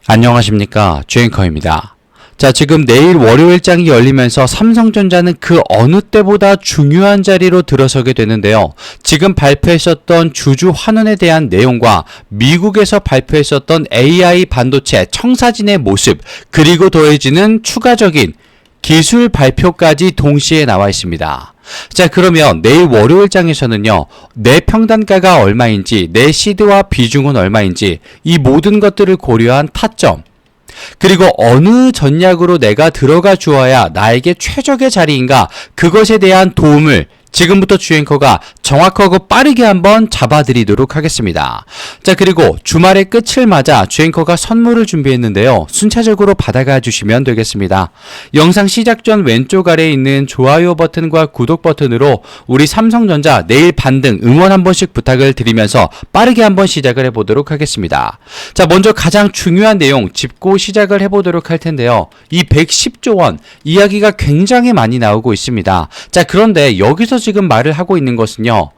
안녕하십니까, 주앵커입니다. 자, 지금 내일 월요일장이 열리면서 삼성전자는 그 어느 때보다 중요한 자리로 들어서게 되는데요. 지금 발표했었던 주주 환원에 대한 내용과 미국에서 발표했었던 AI 반도체 청사진의 모습, 그리고 더해지는 추가적인 기술 발표까지 동시에 나와 있습니다. 자, 그러면 내일 월요일장에서는요, 내 평단가가 얼마인지, 내 시드와 비중은 얼마인지, 이 모든 것들을 고려한 타점, 그리고 어느 전략으로 내가 들어가 주어야 나에게 최적의 자리인가, 그것에 대한 도움을 지금부터 주앵커가 정확하고 빠르게 한번 잡아드리도록 하겠습니다. 자, 그리고 주말의 끝을 맞아 주앵커가 선물을 준비했는데요. 순차적으로 받아가 주시면 되겠습니다. 영상 시작 전 왼쪽 아래에 있는 좋아요 버튼과 구독 버튼으로 우리 삼성전자 내일 반등 응원 한 번씩 부탁을 드리면서 빠르게 한번 시작을 해보도록 하겠습니다. 자, 먼저 가장 중요한 내용 짚고 시작을 해보도록 할 텐데요. 이 110조 원 이야기가 굉장히 많이 나오고 있습니다. 자, 그런데 여기서 지금 말을 하고 있는 것은요,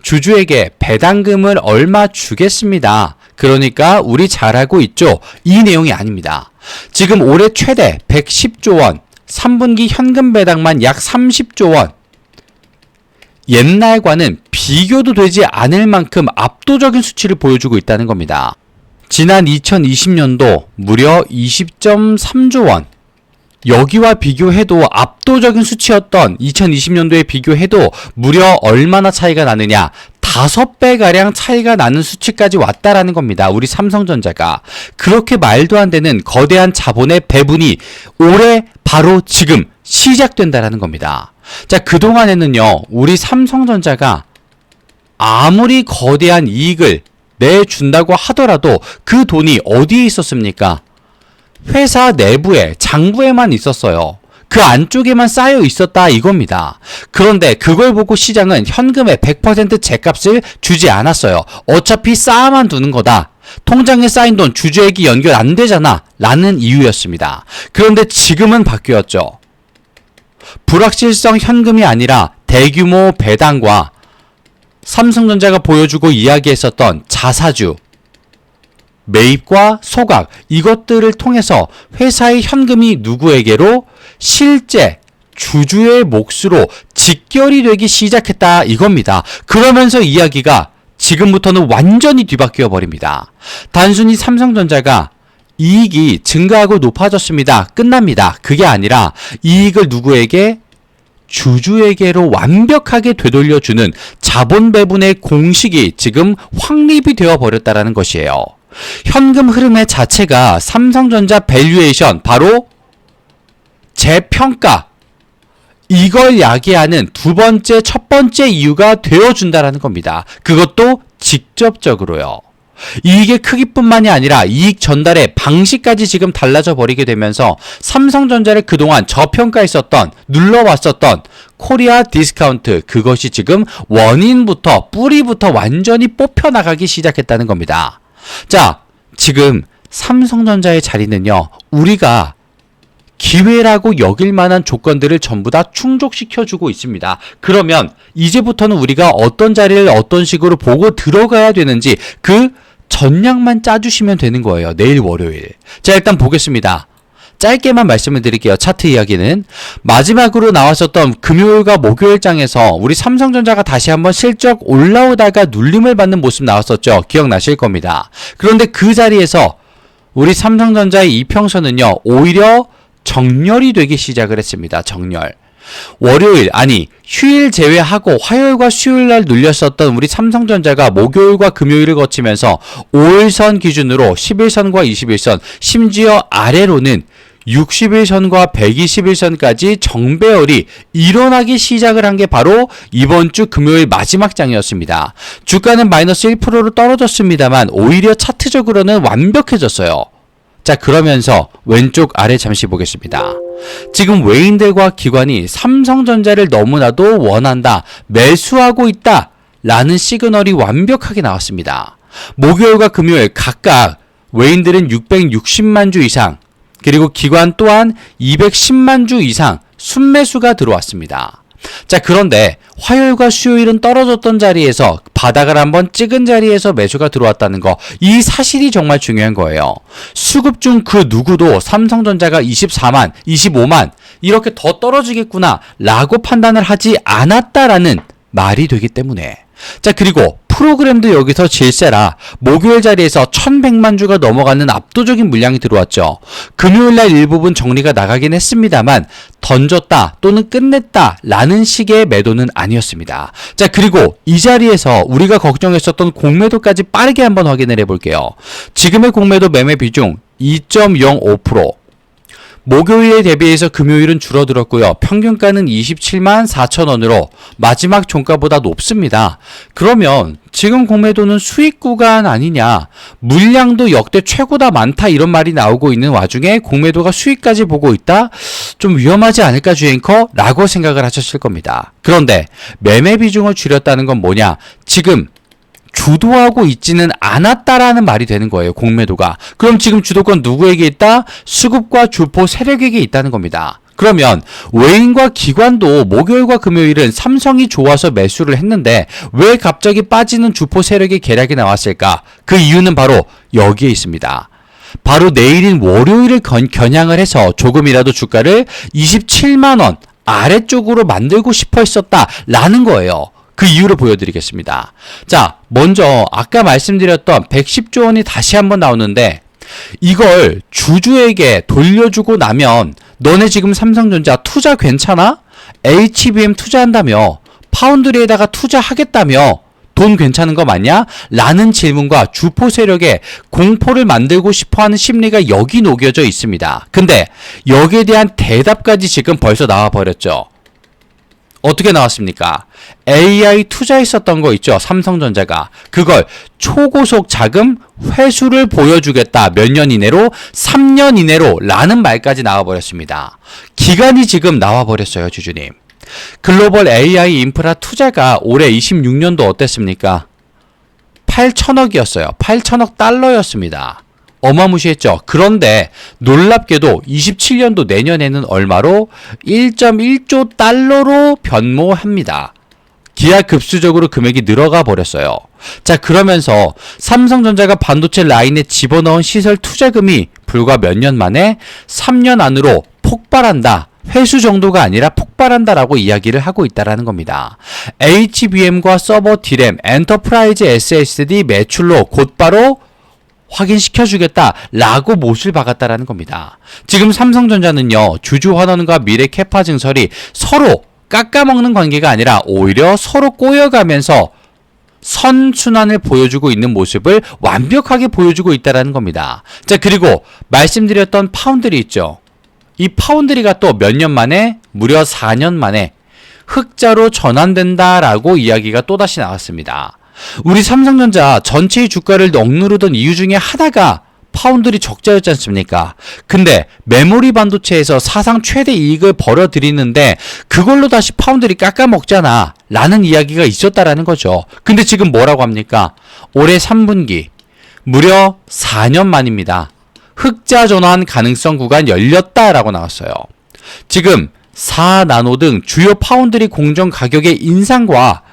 주주에게 배당금을 얼마 주겠습니다. 그러니까 우리 잘하고 있죠. 이 내용이 아닙니다. 지금 올해 최대 110조 원, 3분기 현금 배당만 약 30조 원, 옛날과는 비교도 되지 않을 만큼 압도적인 수치를 보여주고 있다는 겁니다. 지난 2020년도 무려 20.3조 원, 여기와 비교해도 압도적인 수치였던 2020년도에 비교해도 무려 얼마나 차이가 나느냐, 5배가량 차이가 나는 수치까지 왔다라는 겁니다. 우리 삼성전자가. 그렇게 말도 안 되는 거대한 자본의 배분이 올해 바로 지금 시작된다라는 겁니다. 자, 그동안에는요, 우리 삼성전자가 아무리 거대한 이익을 내준다고 하더라도 그 돈이 어디에 있었습니까? 회사 내부에, 장부에만 있었어요. 그 안쪽에만 쌓여 있었다 이겁니다. 그런데 그걸 보고 시장은 현금의 100% 제값을 주지 않았어요. 어차피 쌓아만 두는 거다. 통장에 쌓인 돈 주주에게 연결 안 되잖아 라는 이유였습니다. 그런데 지금은 바뀌었죠. 불확실성 현금이 아니라 대규모 배당과 삼성전자가 보여주고 이야기했었던 자사주, 매입과 소각, 이것들을 통해서 회사의 현금이 누구에게로? 실제 주주의 몫으로 직결이 되기 시작했다 이겁니다. 그러면서 이야기가 지금부터는 완전히 뒤바뀌어 버립니다. 단순히 삼성전자가 이익이 증가하고 높아졌습니다. 끝납니다. 그게 아니라 이익을 누구에게? 주주에게로 완벽하게 되돌려주는 자본 배분의 공식이 지금 확립이 되어 버렸다라는 것이에요. 현금 흐름의 자체가 삼성전자 밸류에이션, 바로 재평가, 이걸 야기하는 첫 번째 이유가 되어준다라는 겁니다. 그것도 직접적으로요. 이익의 크기뿐만이 아니라 이익 전달의 방식까지 지금 달라져 버리게 되면서 삼성전자를 그동안 저평가했었던, 눌러왔었던 코리아 디스카운트, 그것이 지금 원인부터, 뿌리부터 완전히 뽑혀나가기 시작했다는 겁니다. 자, 지금 삼성전자의 자리는요, 우리가 기회라고 여길 만한 조건들을 전부 다 충족시켜주고 있습니다. 그러면 이제부터는 우리가 어떤 자리를 어떤 식으로 보고 들어가야 되는지 그 전략만 짜주시면 되는 거예요. 내일 월요일. 자, 일단 보겠습니다. 짧게만 말씀을 드릴게요. 차트 이야기는 마지막으로 나왔었던 금요일과 목요일장에서 우리 삼성전자가 다시 한번 실적 올라오다가 눌림을 받는 모습 나왔었죠. 기억나실 겁니다. 그런데 그 자리에서 우리 삼성전자의 이평선은요, 오히려 정렬이 되기 시작을 했습니다. 정렬. 월요일, 아니 휴일 제외하고 화요일과 수요일날 눌렸었던 우리 삼성전자가 목요일과 금요일을 거치면서 5일선 기준으로 11선과 21선, 심지어 아래로는 60일선과 120일선까지 정배열이 일어나기 시작을 한 게 바로 이번 주 금요일 마지막 장이었습니다. 주가는 마이너스 1%로 떨어졌습니다만 오히려 차트적으로는 완벽해졌어요. 자, 그러면서 왼쪽 아래 잠시 보겠습니다. 지금 외인들과 기관이 삼성전자를 너무나도 원한다, 매수하고 있다 라는 시그널이 완벽하게 나왔습니다. 목요일과 금요일 각각 외인들은 660만 주 이상, 그리고 기관 또한 210만 주 이상 순매수가 들어왔습니다. 자, 그런데 화요일과 수요일은 떨어졌던 자리에서 바닥을 한번 찍은 자리에서 매수가 들어왔다는 거, 이 사실이 정말 중요한 거예요. 수급 중 그 누구도 삼성전자가 24만, 25만 이렇게 더 떨어지겠구나 라고 판단을 하지 않았다라는 말이 되기 때문에. 자, 그리고 프로그램도 여기서 질세라 목요일 자리에서 1100만 주가 넘어가는 압도적인 물량이 들어왔죠. 금요일날 일부분 정리가 나가긴 했습니다만 던졌다 또는 끝냈다 라는 식의 매도는 아니었습니다. 자, 그리고 이 자리에서 우리가 걱정했었던 공매도까지 빠르게 한번 확인을 해볼게요. 지금의 공매도 매매 비중 2.05%, 목요일에 대비해서 금요일은 줄어들었고요. 평균가는 27만 4천원으로 마지막 종가보다 높습니다. 그러면 지금 공매도는 수익 구간 아니냐, 물량도 역대 최고다 많다 이런 말이 나오고 있는 와중에 공매도가 수익까지 보고 있다? 좀 위험하지 않을까 주앵커? 라고 생각을 하셨을 겁니다. 그런데 매매 비중을 줄였다는 건 뭐냐, 지금 주도하고 있지는 않았다라는 말이 되는 거예요. 공매도가. 그럼 지금 주도권 누구에게 있다? 수급과 주포 세력에게 있다는 겁니다. 그러면 외인과 기관도 목요일과 금요일은 삼성이 좋아서 매수를 했는데 왜 갑자기 빠지는 주포 세력의 계략이 나왔을까? 그 이유는 바로 여기에 있습니다. 바로 내일인 월요일을 겨냥을 해서 조금이라도 주가를 27만원 아래쪽으로 만들고 싶어 했었다라는 거예요. 그 이유를 보여드리겠습니다. 자, 먼저 아까 말씀드렸던 110조 원이 다시 한번 나오는데 이걸 주주에게 돌려주고 나면 너네 지금 삼성전자 투자 괜찮아? HBM 투자한다며, 파운드리에다가 투자하겠다며 돈 괜찮은 거 맞냐? 라는 질문과 주포 세력에 공포를 만들고 싶어하는 심리가 여기 녹여져 있습니다. 근데 여기에 대한 대답까지 지금 벌써 나와버렸죠. 어떻게 나왔습니까? AI 투자했었던 거 있죠. 삼성전자가. 그걸 초고속 자금 회수를 보여주겠다. 몇 년 이내로? 3년 이내로 라는 말까지 나와버렸습니다. 기간이 지금 나와버렸어요. 주주님. 글로벌 AI 인프라 투자가 올해 26년도 어땠습니까? 8천억이었어요. 8천억 달러였습니다. 어마무시했죠. 그런데 놀랍게도 27년도 내년에는 얼마로? 1.1조 달러로 변모합니다. 기하급수적으로 금액이 늘어가 버렸어요. 자, 그러면서 삼성전자가 반도체 라인에 집어넣은 시설 투자금이 불과 몇 년 만에 3년 안으로 폭발한다. 회수 정도가 아니라 폭발한다라고 이야기를 하고 있다라는 겁니다. HBM과 서버 D램, 엔터프라이즈 SSD 매출로 곧바로 확인시켜주겠다라고 못을 박았다라는 겁니다. 지금 삼성전자는요, 주주환원과 미래 캐파 증설이 서로 깎아먹는 관계가 아니라 오히려 서로 꼬여가면서 선순환을 보여주고 있는 모습을 완벽하게 보여주고 있다라는 겁니다. 자, 그리고 말씀드렸던 파운드리 있죠. 이 파운드리가 또 몇 년 만에, 무려 4년 만에 흑자로 전환된다라고 이야기가 또다시 나왔습니다. 우리 삼성전자 전체의 주가를 억누르던 이유 중에 하나가 파운드리 적자였지 않습니까? 근데 메모리 반도체에서 사상 최대 이익을 벌어들이는데 그걸로 다시 파운드리 깎아먹잖아 라는 이야기가 있었다라는 거죠. 근데 지금 뭐라고 합니까? 올해 3분기 무려 4년 만입니다. 흑자 전환 가능성 구간 열렸다라고 나왔어요. 지금 4나노 등 주요 파운드리 공정 가격의 인상과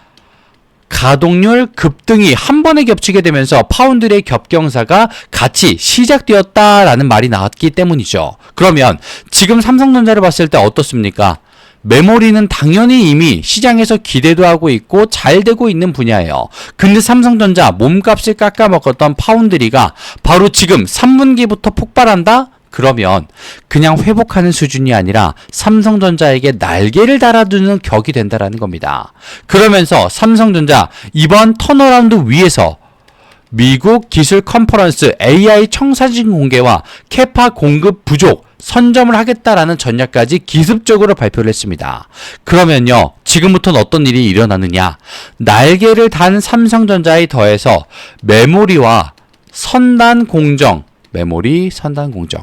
가동률 급등이 한 번에 겹치게 되면서 파운드리의 겹경사가 같이 시작되었다라는 말이 나왔기 때문이죠. 그러면 지금 삼성전자를 봤을 때 어떻습니까? 메모리는 당연히 이미 시장에서 기대도 하고 있고 잘 되고 있는 분야예요. 근데 삼성전자 몸값을 깎아먹었던 파운드리가 바로 지금 3분기부터 폭발한다? 그러면 그냥 회복하는 수준이 아니라 삼성전자에게 날개를 달아두는 격이 된다라는 겁니다. 그러면서 삼성전자 이번 턴어라운드 위에서 미국 기술 컨퍼런스 AI 청사진 공개와 캐파 공급 부족 선점을 하겠다라는 전략까지 기습적으로 발표를 했습니다. 그러면요, 지금부터는 어떤 일이 일어나느냐? 날개를 단 삼성전자에 더해서 메모리와 선단 공정, 메모리, 선단 공정,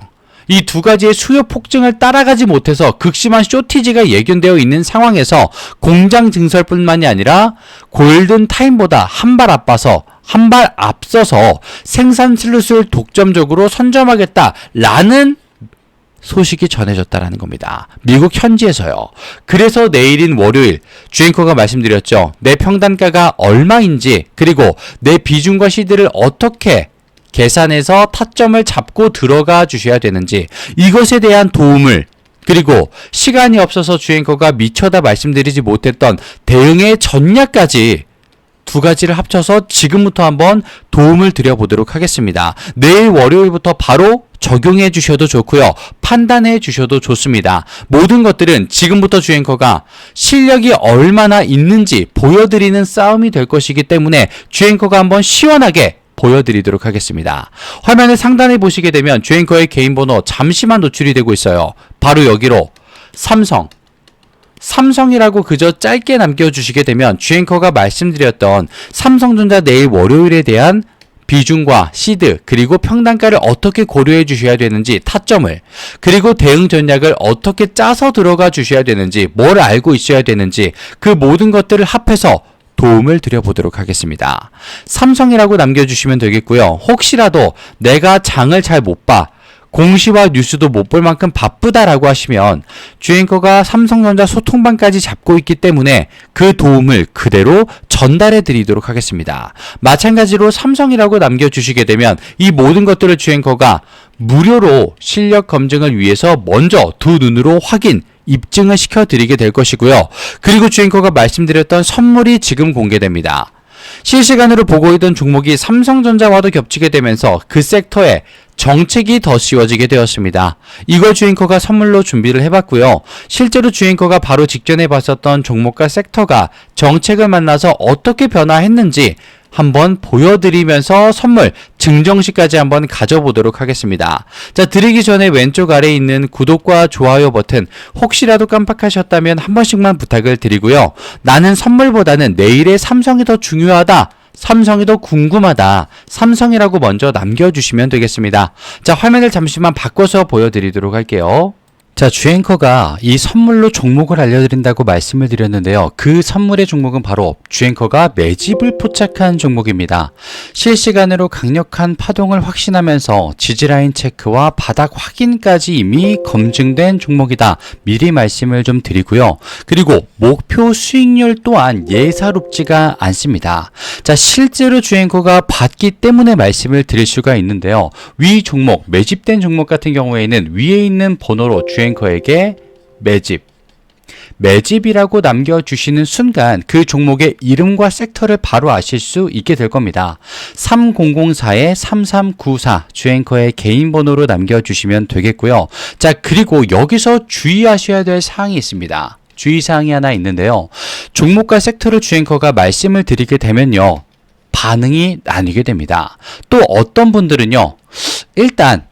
이 두 가지의 수요 폭증을 따라가지 못해서 극심한 쇼티지가 예견되어 있는 상황에서 공장 증설뿐만이 아니라 골든 타임보다 한 발 앞서서 생산 슬롯을 독점적으로 선점하겠다라는 소식이 전해졌다라는 겁니다. 미국 현지에서요. 그래서 내일인 월요일 주앵커가 말씀드렸죠. 내 평단가가 얼마인지 그리고 내 비중과 시드를 어떻게 계산해서 타점을 잡고 들어가 주셔야 되는지 이것에 대한 도움을 그리고 시간이 없어서 주앵커가 미처 다 말씀드리지 못했던 대응의 전략까지 두 가지를 합쳐서 지금부터 한번 도움을 드려보도록 하겠습니다. 내일 월요일부터 바로 적용해 주셔도 좋고요. 판단해 주셔도 좋습니다. 모든 것들은 지금부터 주앵커가 실력이 얼마나 있는지 보여드리는 싸움이 될 것이기 때문에 주앵커가 한번 시원하게 보여드리도록 하겠습니다. 화면을 상단에 보시게 되면 주앵커의 개인 번호 잠시만 노출이 되고 있어요. 바로 여기로 삼성이라고 그저 짧게 남겨주시게 되면 주앵커가 말씀드렸던 삼성전자 내일 월요일에 대한 비중과 시드 그리고 평단가를 어떻게 고려해 주셔야 되는지 타점을 그리고 대응 전략을 어떻게 짜서 들어가 주셔야 되는지 뭘 알고 있어야 되는지 그 모든 것들을 합해서 도움을 드려보도록 하겠습니다. 삼성이라고 남겨주시면 되겠고요. 혹시라도 내가 장을 잘 못 봐 공시와 뉴스도 못 볼 만큼 바쁘다라고 하시면 주앵커가 삼성전자 소통방까지 잡고 있기 때문에 그 도움을 그대로 전달해 드리도록 하겠습니다. 마찬가지로 삼성이라고 남겨주시게 되면 이 모든 것들을 주앵커가 무료로 실력 검증을 위해서 먼저 두 눈으로 확인 입증을 시켜드리게 될 것이고요. 그리고 주앵커가 말씀드렸던 선물이 지금 공개됩니다. 실시간으로 보고 있던 종목이 삼성전자와도 겹치게 되면서 그 섹터에 정책이 더 씌워지게 되었습니다. 이걸 주앵커가 선물로 준비를 해봤고요. 실제로 주앵커가 바로 직전에 봤었던 종목과 섹터가 정책을 만나서 어떻게 변화했는지 한번 보여드리면서 선물 증정식까지 한번 가져보도록 하겠습니다. 자, 드리기 전에 왼쪽 아래에 있는 구독과 좋아요 버튼 혹시라도 깜빡하셨다면 한 번씩만 부탁을 드리고요. 나는 선물보다는 내일의 삼성이 더 중요하다. 삼성이 더 궁금하다. 삼성이라고 먼저 남겨주시면 되겠습니다. 자, 화면을 잠시만 바꿔서 보여드리도록 할게요. 자, 주앵커가 이 선물로 종목을 알려드린다고 말씀을 드렸는데요. 그 선물의 종목은 바로 주앵커가 매집을 포착한 종목입니다. 실시간으로 강력한 파동을 확신하면서 지지라인 체크와 바닥 확인까지 이미 검증된 종목이다. 미리 말씀을 좀 드리고요. 그리고 목표 수익률 또한 예사롭지가 않습니다. 자, 실제로 주앵커가 봤기 때문에 말씀을 드릴 수가 있는데요. 위 종목, 매집된 종목 같은 경우에는 위에 있는 번호로 주앵커에게 매집이라고 남겨주시는 순간 그 종목의 이름과 섹터를 바로 아실 수 있게 될 겁니다. 3004-3394 주앵커의 개인 번호로 남겨주시면 되겠고요. 자, 그리고 여기서 주의하셔야 될 사항이 있습니다. 주의사항이 하나 있는데요. 종목과 섹터를 주앵커가 말씀을 드리게 되면요. 반응이 나뉘게 됩니다. 또 어떤 분들은요. 일단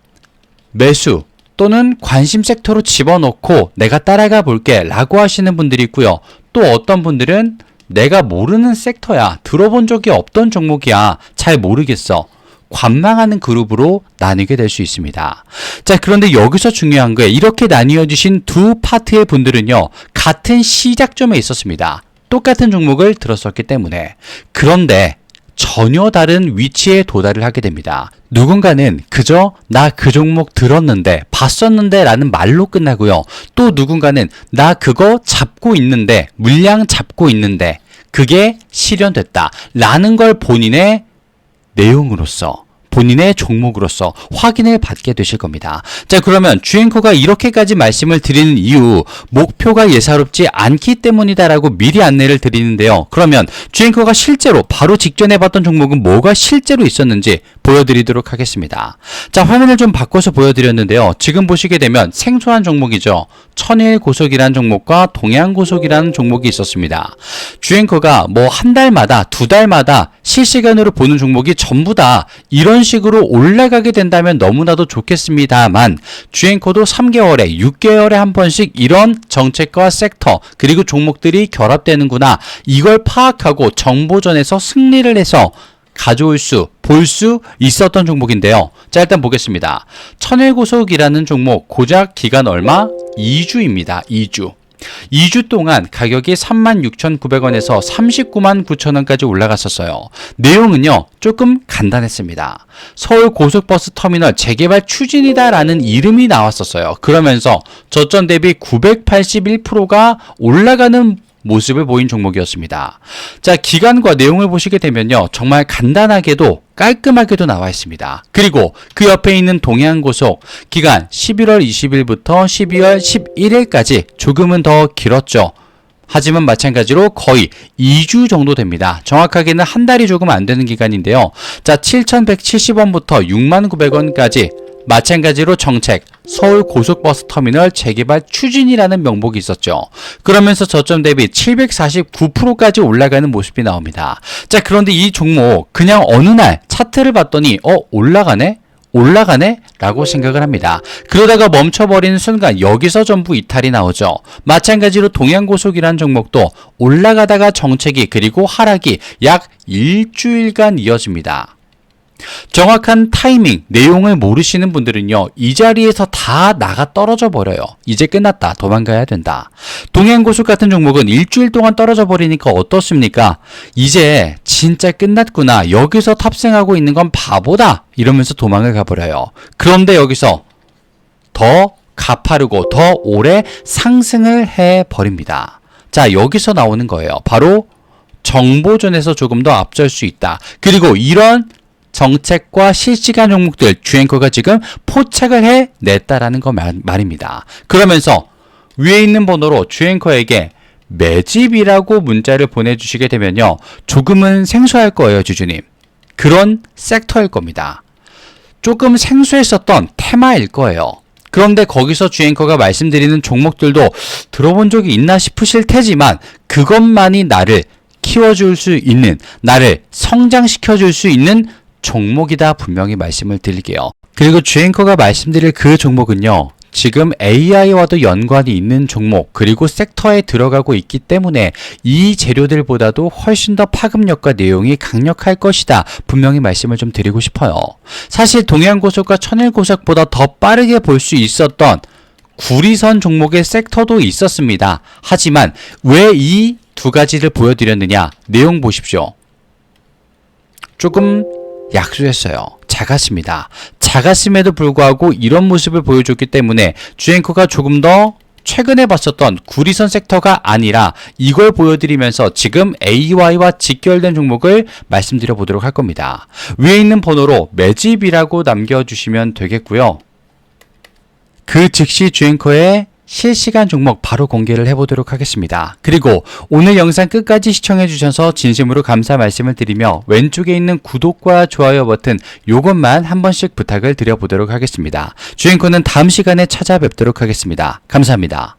매수 또는 관심 섹터로 집어넣고 내가 따라가 볼게 라고 하시는 분들이 있고요. 또 어떤 분들은 내가 모르는 섹터야. 들어본 적이 없던 종목이야. 잘 모르겠어. 관망하는 그룹으로 나뉘게 될 수 있습니다. 자, 그런데 여기서 중요한 거예요. 이렇게 나뉘어 주신 두 파트의 분들은요. 같은 시작점에 있었습니다. 똑같은 종목을 들었었기 때문에. 그런데 전혀 다른 위치에 도달을 하게 됩니다. 누군가는 그저 나 그 종목 들었는데 봤었는데 라는 말로 끝나고요. 또 누군가는 나 그거 잡고 있는데 물량 잡고 있는데 그게 실현됐다 라는 걸 본인의 내용으로서 본인의 종목으로서 확인을 받게 되실 겁니다. 자, 그러면 주앵커가 이렇게까지 말씀을 드리는 이유 목표가 예사롭지 않기 때문이다라고 미리 안내를 드리는데요. 그러면 주앵커가 실제로 바로 직전에 봤던 종목은 뭐가 실제로 있었는지 보여드리도록 하겠습니다. 자, 화면을 좀 바꿔서 보여드렸는데요. 지금 보시게 되면 생소한 종목이죠. 천일고속이라는 종목과 동양고속이라는 종목이 있었습니다. 주앵커가 뭐 한 달마다 두 달마다 실시간으로 보는 종목이 전부 다 이런 식으로 올라가게 된다면 너무나도 좋겠습니다만 주앵커도 3개월에 6개월에 한 번씩 이런 정책과 섹터 그리고 종목들이 결합되는구나 이걸 파악하고 정보전에서 승리를 해서 가져올 수, 볼 수 있었던 종목인데요. 자, 일단 보겠습니다. 천일고속이라는 종목 고작 기간 얼마? 2주입니다. 2주. 2주 동안 가격이 36,900원에서 399,900원까지 올라갔었어요. 내용은요, 조금 간단했습니다. 서울 고속버스 터미널 재개발 추진이다라는 이름이 나왔었어요. 그러면서 저점 대비 981%가 올라가는 모습을 보인 종목이었습니다. 자, 기간과 내용을 보시게 되면요, 정말 간단하게도 깔끔하게도 나와 있습니다. 그리고 그 옆에 있는 동해안고속 기간 11월 20일부터 12월 11일까지 조금은 더 길었죠. 하지만 마찬가지로 거의 2주 정도 됩니다. 정확하게는 한 달이 조금 안 되는 기간인데요. 자, 7,170원부터 69,000원까지 마찬가지로 정책, 서울 고속버스 터미널 재개발 추진이라는 명목이 있었죠. 그러면서 저점 대비 749%까지 올라가는 모습이 나옵니다. 자, 그런데 이 종목 그냥 어느 날 차트를 봤더니 올라가네? 라고 생각을 합니다. 그러다가 멈춰버리는 순간 여기서 전부 이탈이 나오죠. 마찬가지로 동양고속이라는 종목도 올라가다가 정책이 그리고 하락이 약 일주일간 이어집니다. 정확한 타이밍, 내용을 모르시는 분들은요, 이 자리에서 다 나가 떨어져 버려요. 이제 끝났다. 도망가야 된다. 동해안고속 같은 종목은 일주일 동안 떨어져 버리니까 어떻습니까? 이제 진짜 끝났구나. 여기서 탑승하고 있는 건 바보다. 이러면서 도망을 가버려요. 그런데 여기서 더 가파르고 더 오래 상승을 해버립니다. 자, 여기서 나오는 거예요. 바로 정보전에서 조금 더 앞설 수 있다. 그리고 이런 정책과 실시간 종목들 주앵커가 지금 포착을 해냈다라는 거 말입니다. 그러면서 위에 있는 번호로 주앵커에게 매집이라고 문자를 보내주시게 되면요, 조금은 생소할 거예요. 주주님, 그런 섹터일 겁니다. 조금 생소했었던 테마일 거예요. 그런데 거기서 주앵커가 말씀드리는 종목들도 들어본 적이 있나 싶으실 테지만 그것만이 나를 키워줄 수 있는, 나를 성장시켜줄 수 있는 종목이다 분명히 말씀을 드릴게요. 그리고 주앵커가 말씀드릴 그 종목은요, 지금 AI와도 연관이 있는 종목 그리고 섹터에 들어가고 있기 때문에 이 재료들보다도 훨씬 더 파급력과 내용이 강력할 것이다 분명히 말씀을 좀 드리고 싶어요. 사실 동해안고속과 천일고속보다 더 빠르게 볼 수 있었던 구리선 종목의 섹터도 있었습니다. 하지만 왜 이 두 가지를 보여드렸느냐, 내용 보십시오. 조금 약소했어요. 작았습니다. 작았음에도 불구하고 이런 모습을 보여줬기 때문에 주앵커가 조금 더 최근에 봤었던 구리선 섹터가 아니라 이걸 보여드리면서 지금 AY와 직결된 종목을 말씀드려 보도록 할 겁니다. 위에 있는 번호로 매집이라고 남겨주시면 되겠고요. 그 즉시 주앵커의 실시간 종목 바로 공개를 해보도록 하겠습니다. 그리고 오늘 영상 끝까지 시청해주셔서 진심으로 감사 말씀을 드리며 왼쪽에 있는 구독과 좋아요 버튼 요것만 한 번씩 부탁을 드려보도록 하겠습니다. 주앵커는 다음 시간에 찾아뵙도록 하겠습니다. 감사합니다.